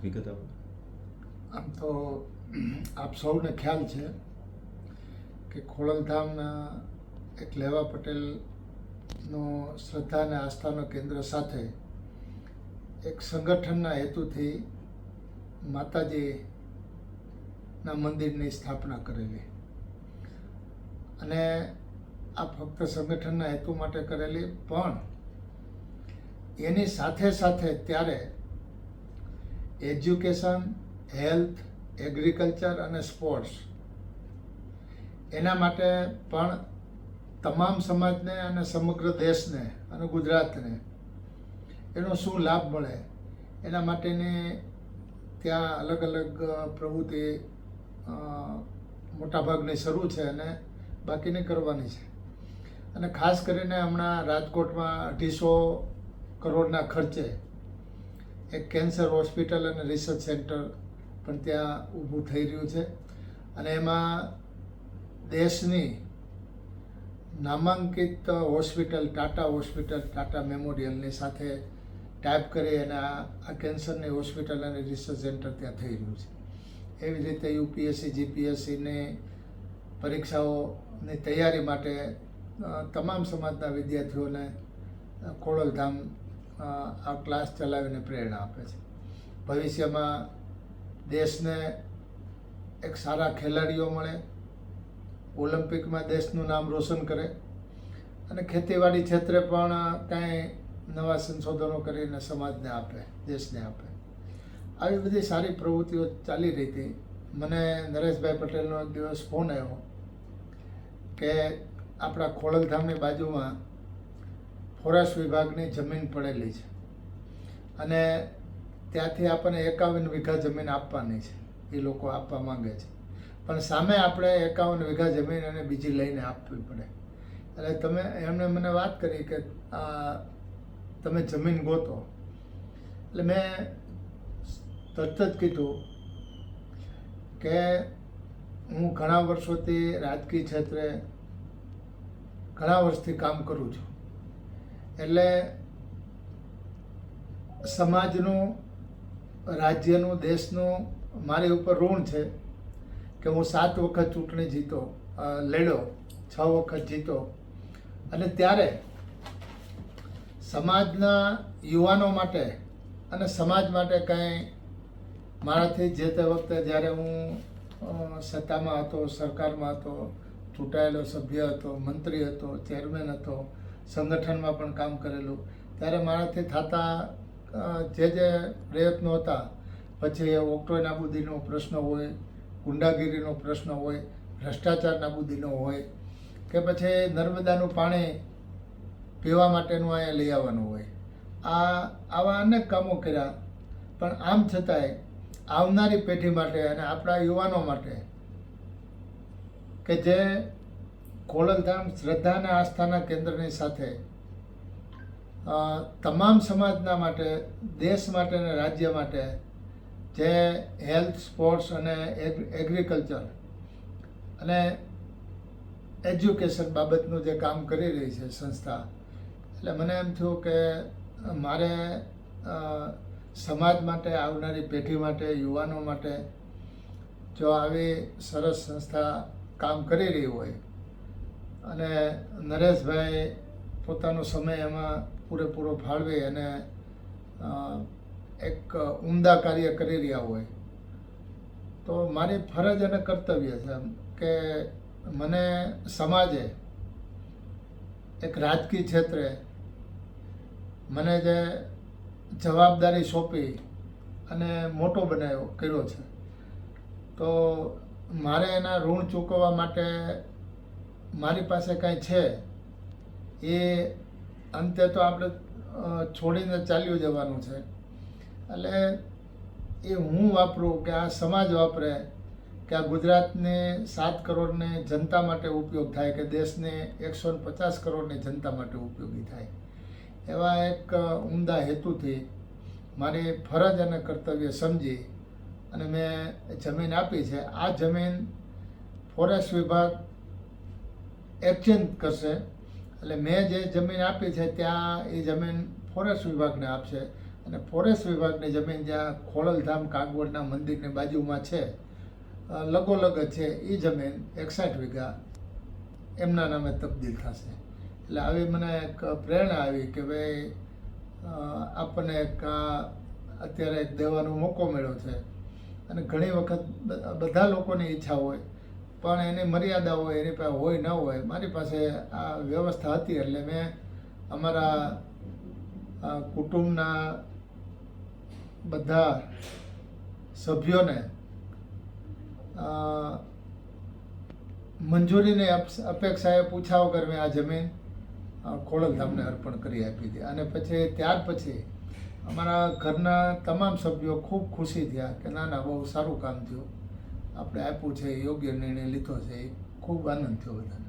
વિગત આપો. આમ તો આપ સૌને ખ્યાલ છે કે ખોડલધામના એક લેવા પટેલનો શ્રદ્ધા અને આસ્થાનો કેન્દ્ર સાથે એક સંગઠનના હેતુથી માતાજીના મંદિરની સ્થાપના કરેલી, અને આ ફક્ત સંગઠનના હેતુ માટે કરેલી, પણ એની સાથે સાથે ત્યારે એજ્યુકેશન, હેલ્થ, એગ્રીકલ્ચર અને સ્પોર્ટ્સ એના માટે પણ તમામ સમાજને અને સમગ્ર દેશને અને ગુજરાતને એનો શું લાભ મળે એના માટેની ત્યાં અલગ અલગ પ્રવૃત્તિ મોટાભાગની શરૂ છે અને બાકીની કરવાની છે. અને ખાસ કરીને હમણાં રાજકોટમાં 250 કરોડના ખર્ચે એક કેન્સર હોસ્પિટલ અને રિસર્ચ સેન્ટર પણ ત્યાં ઊભું થઈ રહ્યું છે, અને એમાં દેશની નામાંકિત હોસ્પિટલ ટાટા મેમોરિયલની સાથે ટાઈપ કરી અને આ કેન્સરની હોસ્પિટલ અને રિસર્ચ સેન્ટર ત્યાં થઈ રહ્યું છે. એવી રીતે યુપીએસસી, જીપીએસસીની પરીક્ષાઓની તૈયારી માટે તમામ સમાજના વિદ્યાર્થીઓને ખોડલધામ આ ક્લાસ ચલાવીને પ્રેરણા આપે છે. ભવિષ્યમાં દેશને એક સારા ખેલાડીઓ મળે, ઓલિમ્પિકમાં દેશનું નામ રોશન કરે, અને ખેતીવાડી ક્ષેત્રે પણ કાંઈ નવા સંશોધનો કરીને સમાજને આપે, દેશને આપે. આવી બધી સારી પ્રવૃત્તિઓ ચાલી રહી હતી. મને નરેશભાઈ પટેલનો એક દિવસ ફોન આવ્યો કે આપણા ખોડલધામની બાજુમાં ફોરેસ્ટ વિભાગની જમીન પડેલી છે અને ત્યાંથી આપણને 51 વીઘા જમીન આપવાની છે. એ લોકો આપવા માંગે છે, પણ સામે આપણે 51 વીઘા જમીન અને બીજી લઈને આપવી પડે. એટલે એમણે મને વાત કરી કે તમે જમીન ગોતો. એટલે મેં તરત જ કીધું કે હું ઘણા વર્ષોથી રાજકીય ક્ષેત્રે ઘણા વર્ષથી કામ કરું છું, એટલે સમાજનું, રાજ્યનું, દેશનું મારી ઉપર ઋણ છે કે હું 7 વખત ચૂંટણી લડ્યો, 6 વખત જીતો, અને ત્યારે સમાજના યુવાનો માટે અને સમાજ માટે કંઈ મારાથી જે તે વખતે જ્યારે હું સત્તામાં હતો, સરકારમાં હતો, ચૂંટાયેલો સભ્ય હતો, મંત્રી હતો, ચેરમેન હતો, સંગઠનમાં પણ કામ કરેલું, ત્યારે મારાથી થતા જે પ્રયત્નો હતા, પછી ઓક્ટ્રોય નાબૂદીનો પ્રશ્ન હોય, ગુંડાગીરીનો પ્રશ્ન હોય, ભ્રષ્ટાચાર નાબૂદીનો હોય, કે પછી નર્મદાનું પાણી પીવા માટેનું અહીંયા લઈ આવવાનું હોય, આવા અનેક કામો કર્યા. પણ આમ છતાંય આવનારી પેઢી માટે અને આપણા યુવાનો માટે કે જે ખોડલધામ શ્રદ્ધા અને આસ્થાના કેન્દ્રની સાથે તમામ સમાજના માટે, દેશ માટે અને રાજ્ય માટે જે હેલ્થ, સ્પોર્ટ્સ અને એગ્રીકલ્ચર અને એજ્યુકેશન બાબતનું જે કામ કરી રહી છે સંસ્થા, એટલે મને એમ થયું કે મારે સમાજ માટે, આવનારી પેઢી માટે, યુવાનો માટે જો આવી સરસ સંસ્થા કામ કરી રહી હોય અને નરેશભાઈ પોતાનો સમય એમાં પૂરેપૂરો ફાળવી અને એક ઉમદા કાર્ય કરી રહ્યા હોય, તો મારી ફરજ અને કર્તવ્ય છે કે મને સમાજે એક રાજકીય ક્ષેત્રે મને જે જવાબદારી સોંપી અને મોટો કર્યો છે, તો મારે એના ઋણ ચૂકવવા માટે મારી પાસે કાંઈ છે એ અંતે તો આપણે છોડીને ચાલ્યું જવાનું છે. એટલે એ હું વાપરું કે આ સમાજ વાપરે, કે આ ગુજરાતની 7 કરોડની જનતા માટે ઉપયોગ થાય, કે દેશની 150 કરોડની જનતા માટે ઉપયોગી થાય, એવા એક ઉમદા હેતુથી મારી ફરજ અને કર્તવ્ય સમજી અને મેં જમીન આપી છે. આ જમીન ફોરેસ્ટ વિભાગ એક્સચેન્જ કરશે, એટલે મેં જે જમીન આપી છે ત્યાં એ જમીન ફોરેસ્ટ વિભાગને આપશે અને ફોરેસ્ટ વિભાગની જમીન જ્યાં ખોડલધામ કાગવડના મંદિરની બાજુમાં છે, લગોલગ જ છે, એ જમીન 61 વીઘા એમના નામે તબદીલ થશે. એટલે આવી મને એક પ્રેરણા આવી કે ભાઈ આપણને એક અત્યારે એક દેવાનો મોકો મળ્યો છે. અને ઘણી વખત બધા લોકોની ઈચ્છા હોય પણ એની મર્યાદા હોય, એની પાસે હોય ન હોય. મારી પાસે આ વ્યવસ્થા હતી એટલે મેં અમારા કુટુંબના બધા સભ્યોને મંજૂરીની અપેક્ષાએ પૂછા વગર મેં આ જમીન ખોડલધામને અર્પણ કરી આપી હતી. અને પછી ત્યાર પછી અમારા ઘરના તમામ સભ્યો ખૂબ ખુશી થયા કે ના ના, બહુ સારું કામ થયું, આપણે આપ્યું છે, યોગ્ય નિર્ણય લીધો છે. એ ખૂબ આનંદ થયો બધાને.